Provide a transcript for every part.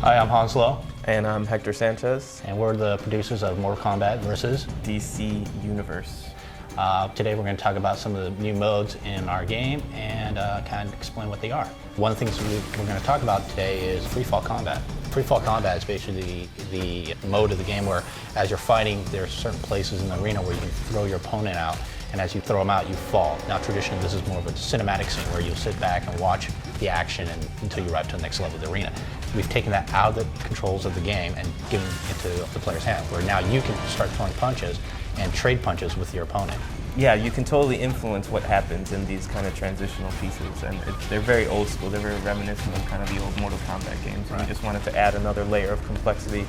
Hi, I'm Hanslo. And I'm Hector Sanchez. And we're the producers of Mortal Kombat versus DC Universe. Today we're going to talk about some of the new modes in our game and kind of explain what they are. One of the things we're going to talk about today is Freefall Kombat. Freefall Kombat is basically the mode of the game where as you're fighting, there's certain places in the arena where you can throw your opponent out, and as you throw them out, you fall. Now traditionally this is more of a cinematic scene where you'll sit back and watch the action until you arrive to the next level of the arena. We've taken that out of the controls of the game and given it into the player's hand, where now you can start throwing punches and trade punches with your opponent. Yeah, you can totally influence what happens in these kind of transitional pieces, and they're very old school. They're very reminiscent of kind of the old Mortal Kombat games. And we just wanted to add another layer of complexity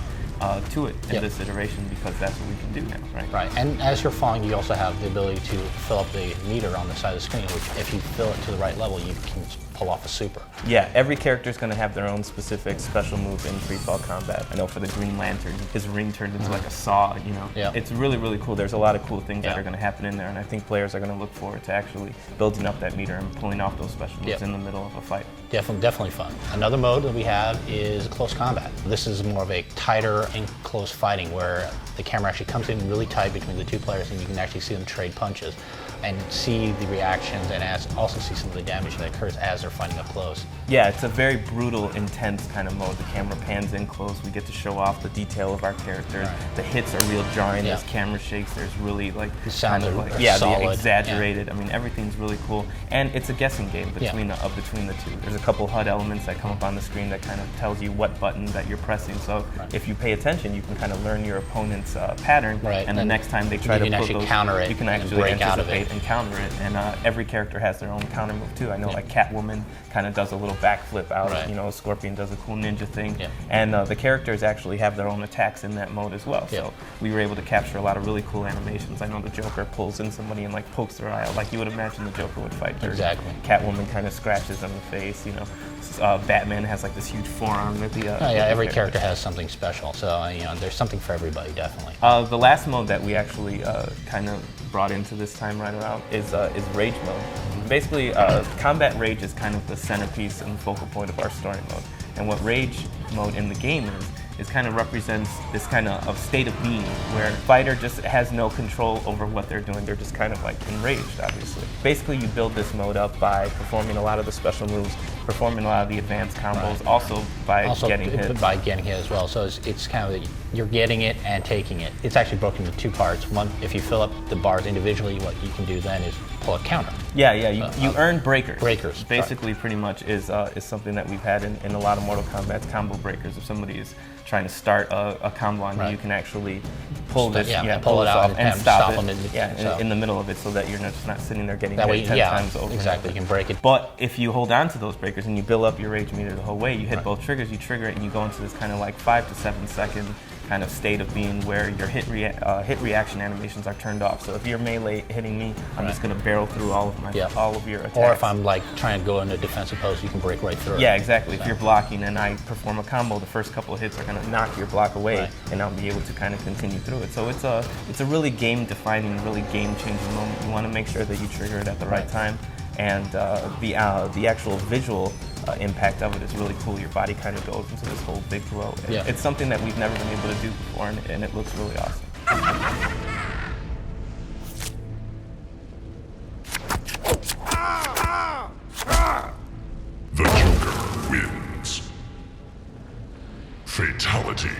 to it in this iteration because that's what we can do now, right? Right, and as you're falling, you also have the ability to fill up the meter on the side of the screen, which if you fill it to the right level, you can pull off a super. Yeah, every character is going to have their own specific special move in Freefall Kombat. I know for the Green Lantern, his ring turned into like a saw, you know. Yeah. It's really, really cool. There's a lot of cool things that are going to happen in there, and I think players are going to look forward to actually building up that meter and pulling off those special moves in the middle of a fight. Definitely fun. Another mode that we have is Klose Kombat. This is more of a tighter and close fighting where the camera actually comes in really tight between the two players and you can actually see them trade punches and see the reactions and also see some of the damage that occurs as they're fighting up close. Yeah, it's a very brutal, intense kind of mode. The camera pans in close. We get to show off the detail of our characters. Right. The hits are real jarring. There's camera shakes. There's really like the sounds kind of are like solid. The exaggerated. I mean, everything's really cool, and it's a guessing game between the two. There's a couple HUD elements that come up on the screen that kind of tells you what button that you're pressing. So if you pay attention, you can kind of learn your opponent's pattern, and the next time they try to pull those, counter it, you can actually break out of it and counter it. And every character has their own counter move too. I know like Catwoman kind of does a little backflip out. You know, Scorpion does a cool ninja thing. And the characters actually have their own attacks in that mode as well. So we were able to capture a lot of really cool animations. I know the Joker pulls in somebody and like pokes their eye out like you would imagine the Joker would fight dirty. Exactly. Catwoman kind of scratches on the face. You know, Batman has like this huge forearm with the. Every character has something special. So you know, there's something for everybody, definitely. The last mode that we actually kind of brought into this time right around is Rage mode. Basically, Combat Rage is kind of the centerpiece and the focal point of our story mode. And what Rage mode in the game is kind of represents this kind of state of being where the fighter just has no control over what they're doing. They're just kind of like enraged, obviously. Basically, you build this mode up by performing a lot of the special moves, performing a lot of the advanced combos, also by getting hit. By getting hit as well. So it's kind of, you're getting it and taking it. It's actually broken into two parts. One, if you fill up the bars individually, what you can do then is pull a counter. Yeah, you earn breakers. Breakers. Basically, pretty much is something that we've had in a lot of Mortal Kombat, combo breakers. If somebody is trying to start a combo on you, you can actually pull this, pull it out and stop it. In the middle of it, so that you're just not sitting there getting hit 10 times over. Exactly, you can break it. But if you hold on to those breakers and you build up your rage meter the whole way, you hit both triggers, you trigger it, and you go into this kind of like 5 to 7 second kind of state of being where your hit reaction animations are turned off. So if you're melee hitting me, I'm just going to barrel through all of your attacks. Or if I'm like trying to go into a defensive pose, you can break right through it. Yeah, exactly. If you're blocking and I perform a combo, the first couple of hits are going to knock your block away, and I'll be able to kind of continue through it. So it's a really game-defining, really game-changing moment. You want to make sure that you trigger it at the right time, and the actual visual impact of it is really cool. Your body kind of goes into this whole big glow. It's something that we've never been able to do before, and it looks really awesome. The Joker wins. Fatality.